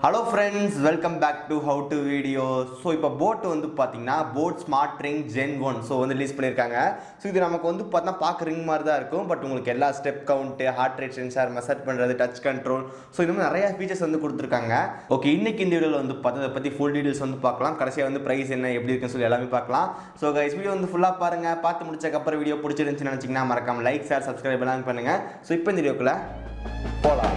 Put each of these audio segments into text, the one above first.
Hello friends, welcome back to How to Video. So இப்போ boAt வந்து பாத்தீங்கன்னா boAt Smart Ring Gen-1 so வந்து release பண்ணிருக்காங்க. So இது நமக்கு வந்து பார்த்தா பார்க்க ரிங் மாதிரி தான் இருக்கும். பட் உங்களுக்கு எல்லா step count, heart rate sensor, measure பண்றது, டச் கண்ட்ரோல், ஸோ இந்த மாதிரி நிறைய ஃபீச்சர்ஸ் வந்து கொடுத்துருக்காங்க. ஓகே, இன்னைக்கு இந்த வீடியோவில் வந்து பார்த்தா அதை பற்றி ஃபுல் டீடைல்ஸ் வந்து பார்க்கலாம். கடைசியாக வந்து ப்ரைஸ் என்ன எப்படி இருக்குன்னு சொல்லி எல்லாமே பார்க்கலாம். ஸோ கைஸ் வீடியோ வந்து ஃபுல்லாக பாருங்க. பார்த்து முடிச்சக்கப்புறம் வீடியோ பிடிச்சிருந்துச்சுன்னு நினச்சிங்கன்னா மறக்காம லைக், ஷேர், சப்ஸ்கிரைப் எல்லாம் பண்ணுங்க. ஸோ இப்போ இந்த வீடியோக்குள்ள போகலாம்.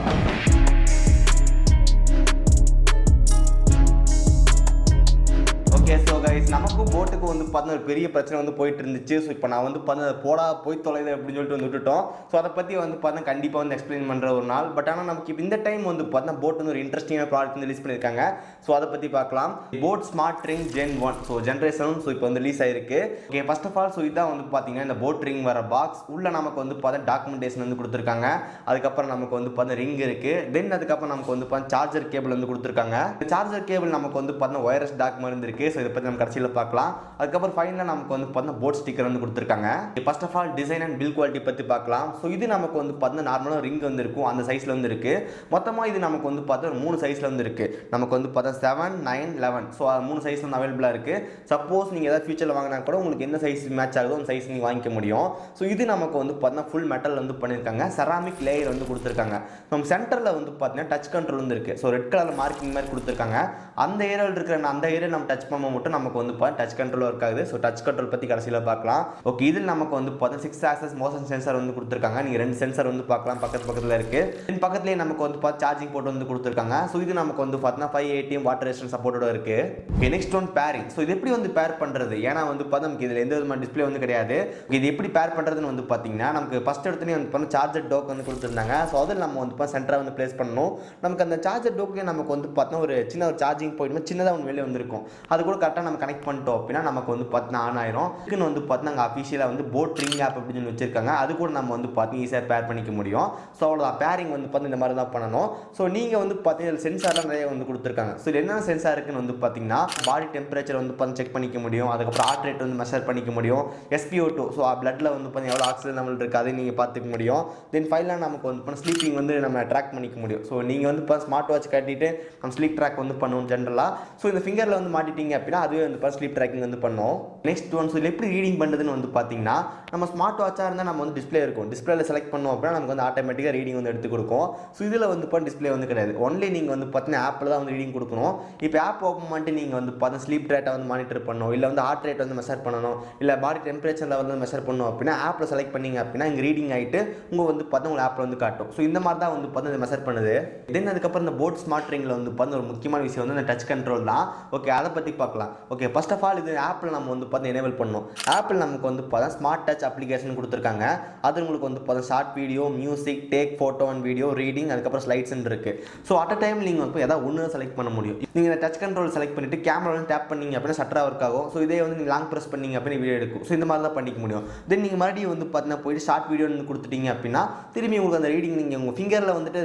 ஸோ கைஸ் நமக்கும் போட்டுக்கு வந்து பார்த்தா ஒரு பெரிய பிரச்சனை வந்து போயிட்டு இருந்துச்சு. ஸோ இப்போ நான் வந்து பார்த்தா போடா போய் தொலைது அப்படின்னு சொல்லிட்டு வந்து விட்டுட்டோம். ஸோ அதை பற்றி வந்து பார்த்தா கண்டிப்பாக வந்து எக்ஸ்பிளைன் பண்ணுற ஒரு நாள். பட் ஆனால் நமக்கு இப்போ இந்த டைம் வந்து பார்த்தா போட் வந்து ஒரு இன்ட்ரெஸ்டிங்கான ப்ராடக்ட் வந்து ரிலீஸ் பண்ணியிருக்காங்க. ஸோ அதை பற்றி பார்க்கலாம். boAt Smart Ring Gen-1 so generation so இப்போ வந்து ரிலீஸ் ஆயிருக்கு. Okay, first of all so இதான் வந்து பார்த்தீங்கன்னா இந்த boAt ரிங் வர பாக்ஸ் உள்ள நமக்கு வந்து பார்த்தா டாக்குமெண்டேஷன் வந்து கொடுத்துருக்காங்க. அதுக்கப்புறம் நமக்கு வந்து பார்த்தா ரிங் இருக்கு. தென் அதுக்கப்புறம் நமக்கு வந்து பார்த்தா சார்ஜர் கேபிள் வந்து கொடுத்துருக்காங்க. சார்ஜர் கேபிள் நமக்கு வந்து பார்த்தா ஒயர்லெஸ் டாக் மாதிரி இருக்கு. ஸோ இதை பற்றி நம்ம கடைசியில் பார்க்கலாம். அதுக்கப்புறம் ஃபைனலாக நமக்கு வந்து பார்த்தா boAt ஸ்டிக்கர் வந்து கொடுத்துருக்காங்க. First of all design and build quality பற்றி பார்க்கலாம். ஸோ இது நமக்கு வந்து பார்த்தா நார்மலாக ரிங் வந்து இருக்கும், அந்த சைஸில் வந்து இருக்கு. மொத்தமாக இது நமக்கு வந்து பார்த்தா ஒரு 3 சைஸில் வந்து இருக்கு. நமக்கு வந்து பார்த்தா 7, 9, 11 ஸோ 3 சைஸ் வந்து அவைலபிளாக இருக்கு. சப்போஸ் நீங்கள் ஏதாவது ஃபியூச்சரில் வாங்கினா கூட உங்களுக்கு எந்த சைஸ் மேட்ச் ஆகுதோ அந்த சைஸ் நீங்கள் வாங்கிக்க முடியும். ஸோ இது நமக்கு வந்து பார்த்தா ஃபுல் மெட்டல் வந்து பண்ணியிருக்காங்க. செராமிக் லேயர் வந்து கொடுத்துருக்காங்க. நம்ம சென்டரில் வந்து பார்த்தீங்கன்னா டச் கண்ட்ரோல் வந்து இருக்கு. ஸோ ரெட் கலர் மார்க்கிங் மாதிரி கொடுத்துருக்காங்க. அந்த ஏரியாவில் இருக்கிற அந்த ஏரியா நம்ம டச் பண்ண மட்டும் நமக்கு வந்து டச் கண்ட்ரோல் ஒர்க் ஆகுது. ஸோ டச் கண்ட்ரோல் பற்றி கடைசியில் பார்க்கலாம். ஓகே, இதில் நமக்கு வந்து பார்த்தா 6 ஆக்சஸ் மோஷன் சென்சார் வந்து கொடுத்துருக்காங்க. நீங்கள் 2 சென்சார் வந்து பார்க்கலாம், பக்கத்தில் இருக்கு. தென் பக்கத்துலேயே நமக்கு வந்து பார்த்து சார்ஜிங் போர்ட் வந்து கொடுத்துருக்காங்க. ஸோ இது நமக்கு வந்து பார்த்தீங்கன்னா 5 ATM வாட்டர் ரெசிஸ்டன்ட் சப்போர்ட்டோட இருக்கு. Okay, next one bearing. So இது எப்படி வந்து பேர் பண்ணுறது? ஏன்னா வந்து பார்த்தா நமக்கு இதில் எந்த விதமான டிஸ்பிளே வந்து கிடையாது. இது எப்படி பேர் பண்ணுறதுன்னு வந்து பார்த்தீங்கன்னா நமக்கு ஃபர்ஸ்ட் இடத்துலேயே வந்து பார்த்தா சார்ஜர் டோக் வந்து கொடுத்துருந்தாங்க. ஸோ அதில் நம்ம வந்து பார்த்தா சென்டராக வந்து பிளேஸ் பண்ணணும். நமக்கு அந்த சார்ஜர் டோக்லேயே நமக்கு வந்து பார்த்தா ஒரு சின்ன ஒரு சார்ஜிங் பாயிண்ட் சின்னதாக ஒன்று வெளியே வந்துருக்கும். அது கூட கரெக்டாக நம்ம கனெக்ட் பண்ணிட்டோம் அப்படின்னா நமக்கு வந்து பார்த்தா ஆன் ஆயிரும். இதுக்குன்னு வந்து பார்த்தா நாங்கள் அஃபிஷியலாக வந்து boAt ரிங் ஆப் அப்படின்னு சொல்லி வச்சிருக்காங்க. அது கூட நம்ம வந்து பார்த்தீங்கன்னா ஈஸியாக பேர் பண்ணிக்க முடியும். ஸோ அவ்வளோதான், பேரிங் வந்து பார்த்து இந்த மாதிரி தான் பண்ணணும். ஸோ நீங்கள் வந்து பார்த்தீங்கன்னா சென்சார்லாம் நிறைய வந்து கொடுத்துருக்காங்க. ஸோ என்னென்ன சென்சார் இருக்குன்னு வந்து பார்த்தீங்கன்னா பாடி டெம்பரேச்சர் வந்து பார்த்து செக் பண்ணிக்க முடியும். அதுக்கப்புறம் ஹார்ட் ரேட் வந்து மெஷர் பண்ணிக்க முடியும். SpO2 ஸோ பிளட்டில் வந்து பார்த்தீங்கன்னா எவ்வளோ ஆக்சிஜன் லெவல் இருக்குது அதை நீங்கள் பார்த்துக்க முடியும். தென் ஃபைனலாக நமக்கு வந்து ஸ்லீப்பிங் வந்து நம்ம ட்ராக் பண்ணிக்க முடியும். ஸோ நீங்கள் வந்து இப்போ ஸ்மார்ட் வாட்ச் கட்டிட்டு நம்ம ஸ்லீப் ட்ராக் வந்து பண்ணுவோம் ஜென்ரலாக. ஸோ இந்த ஃபிங்கரில் வந்து மாட்டிட்டீங்க அப்படின்னா அதுவே வந்து ஸ்லீப் ட்ராக்கிங் வந்து பண்ணுவோம். நெக்ஸ்ட் ஒன் ஸோ எப்படி ரீடிங் பண்ணுறதுன்னு வந்து பார்த்தீங்கன்னா நம்ம ஸ்மார்ட் வாட்சாக இருந்தால் நம்ம வந்து டிஸ்பிளே இருக்கும். டிஸ்பிளேல செலக்ட் பண்ணோம் அப்படின்னா நமக்கு வந்து ஆட்டோமேட்டிக்காக ரீடிங் வந்து எடுத்து கொடுக்கும். ஸோ இதில் வந்து டிஸ்பிளே வந்து கிடையாது. ஒன்லி நீங்கள் வந்து பார்த்தீங்கன்னா ஆப்பில் தான் வந்து ரீடிங் கொடுக்கணும். இப்போ ஆப் ஓப்பன் பண்ணிட்டு நீங்கள் வந்து பார்த்தா ஸ்லீப் ரேட்டை வந்து மானிட்டர் பண்ணணும், இல்லை வந்து ஹார்ட் ரேட் வந்து மெஷர் பண்ணணும், இல்லை பாடி டெம்பரேச்சர் லெவல் வந்து மெஷர் பண்ணணும் அப்படின்னா ஆப்பில் செலக்ட் பண்ணிங்க அப்படின்னா இங்கே ரீடிங் ஆகிட்டு உங்கள் வந்து பார்த்தா உங்கள் ஆப்பில் வந்து காட்டும். ஸோ இந்த மாதிரி தான் வந்து பார்த்தா இதை மெஷர் பண்ணுது. தென் அதுக்கப்புறம் இந்த boAt ஸ்மார்ட் ரிங்கில் வந்து பார்த்தா ஒரு முக்கியமான விஷயம் வந்து இந்த டச் கண்ட்ரோல் தான். ஓகே, அதை பற்றி பார்க்கலாம். ஓகே, ஃபர்ஸ்ட் ஆஃப் ஆல் இது ஆப்பில் நம்ம வந்து பார்த்தா எனேபிள் பண்ணணும். ஆப்பிள் நமக்கு வந்து பார்த்தா ஸ்மார்ட் டச் அப்ளிகேஷன் கொடுத்துருக்காங்க. அது உங்களுக்கு வந்து பார்த்தா short video, music, take photo and video, reading, அதுக்கப்புறம் ஸ்லைட்ஸ் இருக்கு. ஸோ அட் அ டைம் நீங்கள் வந்து ஏதாவது ஒன்று செலக்ட் பண்ண முடியும். நீங்கள் இந்த டச் கண்ட்ரோல் செலக்ட் பண்ணிட்டு கேமரா வந்து டேப் பண்ணீங்க அப்படின்னா சட்டராக ஒர்க் ஆகும். ஸோ இதே வந்து நீங்கள் லாங் ப்ரெஸ் பண்ணீங்க அப்படின்னா வீடியோ எடுக்கும். ஸோ இந்த மாதிரி தான் பண்ணிக்க முடியும். தென் நீங்கள் மறுபடியும் வந்து பார்த்தீங்கன்னா போயிட்டு ஷார்ட் வீடியோ வந்து கொடுத்துட்டீங்க அப்படின்னா திரும்பி உங்களுக்கு அந்த ரீடிங் நீங்கள் உங்கள் ஃபிங்கரில் வந்துட்டு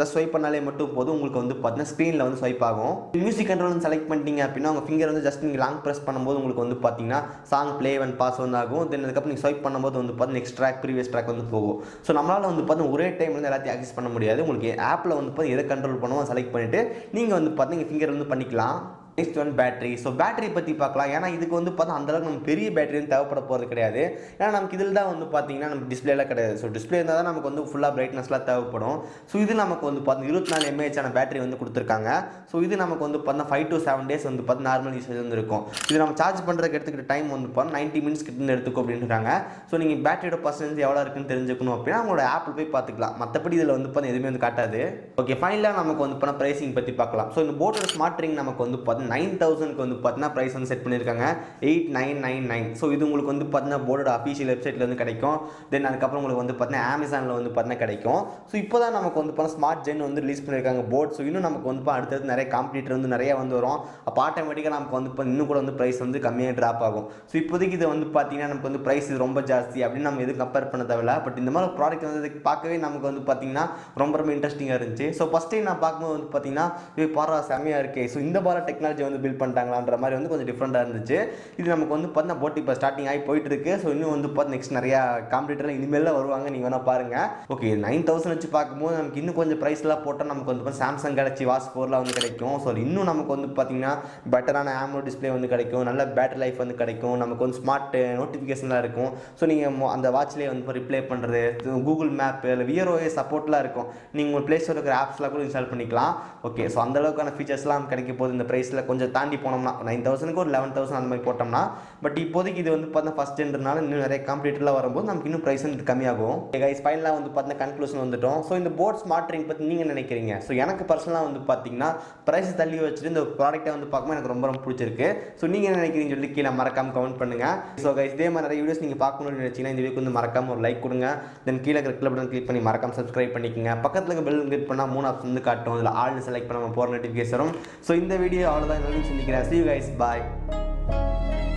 ஜஸ்ட் ஸ்வைப் பண்ணாலே மட்டும் போதும் உங்களுக்கு வந்து பார்த்தீங்கன்னா ஸ்க்ரீனில் வந்து ஸ்வைப் ஆகும். மியூசிக் கண்ட்ரோல் வந்து செலக்ட் பண்ணிட்டீங்க அப்படின்னா உங்கள் ஃபிங்கர் வந்து ஜஸ்ட் நீங்கள் லாங் ப்ரெஸ் பண்ணும்போது உங்களுக்கு வந்து பார்த்தீங்கன்னா சாங் ப்ளே அண்ட் பாஸ் வந்து ஆகும். தென் அதுக்கப்புறம் நீங்கள் ஸ்வைப் பண்ணும்போது வந்து பார்த்தா நெக்ஸ்ட் ட்ராக், ப்ரீவியஸ் ட்ராக் வந்து போகும். ஸோ நம்மளால் வந்து பார்த்தா ஒரே டைம் வந்து எல்லாத்தையும் ஆக்சஸ் பண்ண முடியாது. உங்களுக்கு ஆப்பில் வந்து பார்த்தா எதை கண்ட்ரோல் பண்ணுவோம் செலக்ட் பண்ணிவிட்டு நீங்கள் வந்து பார்த்தீங்கன்னா ஃபிங்கர் வந்து பண்ணிக்கலாம். Next one battery. So battery பற்றி பார்க்கலாம். ஏன்னா இதுக்கு வந்து பார்த்தா அந்தளவுக்கு நம்ம பெரிய பேட்டரி வந்து தேவைப்பட போகிறது கிடையாது. ஏன்னா நமக்கு இதில் தான் வந்து பார்த்தீங்கன்னா நம்ம டிஸ்பிளேலாம் கிடையாது. ஸோ டிஸ்பிளே இருந்தால் தான் நமக்கு வந்து ஃபுல்லாக பிரைட்னஸ்லாம் தேவைப்படும். ஸோ இது நமக்கு வந்து பார்த்தா 24 mAh பேட்டரி வந்து கொடுத்துருக்காங்க. ஸோ இது நமக்கு வந்து பார்த்தா 5 to 7 days வந்து பார்த்தா நார்மல் யூசேஜ் வந்து இருக்கும். இது நம்ம சார்ஜ் பண்ணுறதுக்கு எடுத்துக்கிட்ட டைம் வந்து பார்த்தா 90 minutes கிட்ட எடுத்துக்கும் அப்படின்றாங்க. ஸோ நீங்கள் பேட்டரியோட பர்சன்டேஜ் எவ்வளோ இருக்குன்னு தெரிஞ்சுக்கணும் அப்படின்னா உங்களோட ஆப்பில் போய் பார்த்துக்கலாம். மற்றபடி இதில் வந்து பார்த்தா எதுவுமே வந்து காட்டாது. ஓகே, ஃபைனலாக நமக்கு வந்து பார்த்தா ப்ரைசிங் பற்றி பார்க்கலாம். ஸோ இந்த boAt ஸ்மார்ட் ரிங் நமக்கு வந்து பார்த்தா 9,000 வந்து பார்த்தீங்கன்னா ப்ரைஸ் வந்து செட் பண்ணியிருக்காங்க 8999. ஸோ இது உங்களுக்கு வந்து பார்த்தீங்கன்னா boAt அஃபிஷியல் வெப்சைட்டில் வந்து கிடைக்கும். தென் அதுக்கப்புறம் உங்களுக்கு வந்து பார்த்தீங்கன்னா அமேசானில் வந்து பார்த்தீங்கன்னா கிடைக்கும். ஸோ இப்போ தான் நமக்கு வந்து பார்த்தா ஸ்மார்ட் ஜென் வந்து ரிலீஸ் பண்ணியிருக்காங்க boAt. ஸோ இன்னும் நமக்கு வந்து அடுத்தது நிறைய காம்படிட்டர் வந்து நிறைய வந்து வரும். அப்போ ஆட்டோமேட்டிக்காக நமக்கு வந்து இப்போ இன்னும் கூட வந்து ப்ரைஸ் வந்து கம்மியாக ட்ராப் ஆகும். ஸோ இப்போதைக்கு இது வந்து பார்த்தீங்கன்னா நமக்கு வந்து ப்ரைஸ் இது ரொம்ப ஜாஸ்தி அப்படின்னு நம்ம எதுவும் கம்பேர் பண்ண தேவையில்ல. பட் இந்த மாதிரி ப்ராடக்ட் வந்து பார்க்கவே நமக்கு வந்து பார்த்தீங்கன்னா ரொம்ப இன்ட்ரெஸ்டிங்காக இருந்துச்சு. ஸோ ஃபஸ்ட் டைம் நான் பார்க்கும்போது வந்து பார்த்தீங்கன்னா இது பாரா செம்மையாக இருக்கே. ஸோ இந்த பாரா டெக்னாலஜி டெக்னாலஜி வந்து பில்ட் பண்ணிட்டாங்களான்ற மாதிரி வந்து கொஞ்சம் டிஃப்ரெண்ட்டாக இருந்துச்சு. இது நமக்கு வந்து பார்த்தீங்கன்னா போட் இப்போ ஸ்டார்டிங் ஆகி போயிட்டு இருக்கு. ஸோ இன்னும் வந்து பார்த்து நெக்ஸ்ட் நிறையா காம்படிட்டர்லாம் இனிமேல் வருவாங்க, நீங்கள் வேணால் பாருங்கள். ஓகே 9000 வச்சு பார்க்கும்போது நமக்கு இன்னும் கொஞ்சம் ப்ரைஸ்லாம் போட்டால் நமக்கு வந்து சாம்சங் கேலக்ஸி வாட்ச் 4 வந்து கிடைக்கும். ஸோ இன்னும் நமக்கு வந்து பார்த்தீங்கன்னா பெட்டரான AMOLED டிஸ்பிளே வந்து கிடைக்கும், நல்ல பேட்டரி லைஃப் வந்து கிடைக்கும், நமக்கு வந்து ஸ்மார்ட் நோட்டிஃபிகேஷன்லாம் இருக்கும். ஸோ நீங்கள் அந்த வாட்ச்லேயே வந்து ரிப்ளை பண்ணுறது, கூகுள் மேப் இல்லை வியர்ஓஎஸ் சப்போர்ட்லாம் இருக்கும். நீங்கள் உங்கள் ப்ளே ஸ்டோரில் இருக்கிற ஆப்ஸ்லாம் கூட இன்ஸ்டால் பண்ணிக்கலாம். ஓகே ஸோ அந்தளவுக்கான ஃபீச்சர்ஸ்லாம் கிடைக்க போகுது இந்த ப்ரைஸில். கொஞ்சம் தாண்டி போனோம்னா 9000க்கு ஒரு 11000 அந்த மாதிரி போட்டோம்னா. பட் இப்போதைக்கு இது வந்து பார்த்தா ஃபஸ்ட் ஜென்ரனால இன்னும் நிறைய காம்படிட்டர்லாம் வரும்போது நமக்கு இன்னும் ப்ரைஸ் வந்து கம்மியாகும். கைஸ் ஃபைனலாக வந்து பார்த்தீங்கன்னா கன்க்ளூஷன் வந்துட்டோம். ஸோ இந்த போட் ஸ்மார்ட் ரிங் பற்றி நீங்கள் நினைக்கிறீங்க? ஸோ எனக்கு பர்சனலாக வந்து பார்த்தீங்கன்னா ப்ரைஸ் தள்ளி வச்சுட்டு இந்த ப்ராடக்ட்டை வந்து பார்க்கும்போது எனக்கு ரொம்ப ரொம்ப பிடிச்சிருக்கு. ஸோ நீங்கள் என்ன நினைக்கிறீங்கன்னு சொல்லி கீழே மறக்காம கமெண்ட் பண்ணுங்கள். ஸோ கைஸ் இதே மாதிரி நிறைய வீடியோஸ் நீங்கள் பார்க்கணும்னு நினச்சிங்கன்னா இந்த வீடியோக்கு வந்து மறக்காம ஒரு லைக் கொடுங்க. தென் கீழே இருக்கிற கிளிக் பட்டன் கிளிக் பண்ணி மறக்காம சப்ஸ்கிரைப் பண்ணிக்கோங்க. பக்கத்தில் இருக்க பெல் கிளிக் பண்ணால் 3 ஆப்ஷன் வந்து காட்டும். அதில் ஆல்னு செலக்ட் பண்ண நம்ம போகிற நோட்டிஃபிகேஷன் வரும். ஸோ இந்த வீடியோ அவ்வளோதான். சந்திக்கிறேன். See you guys. Bye.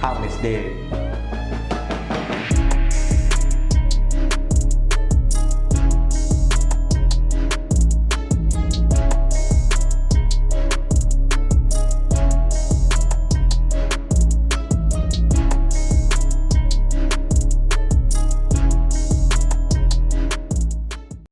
Have a nice day.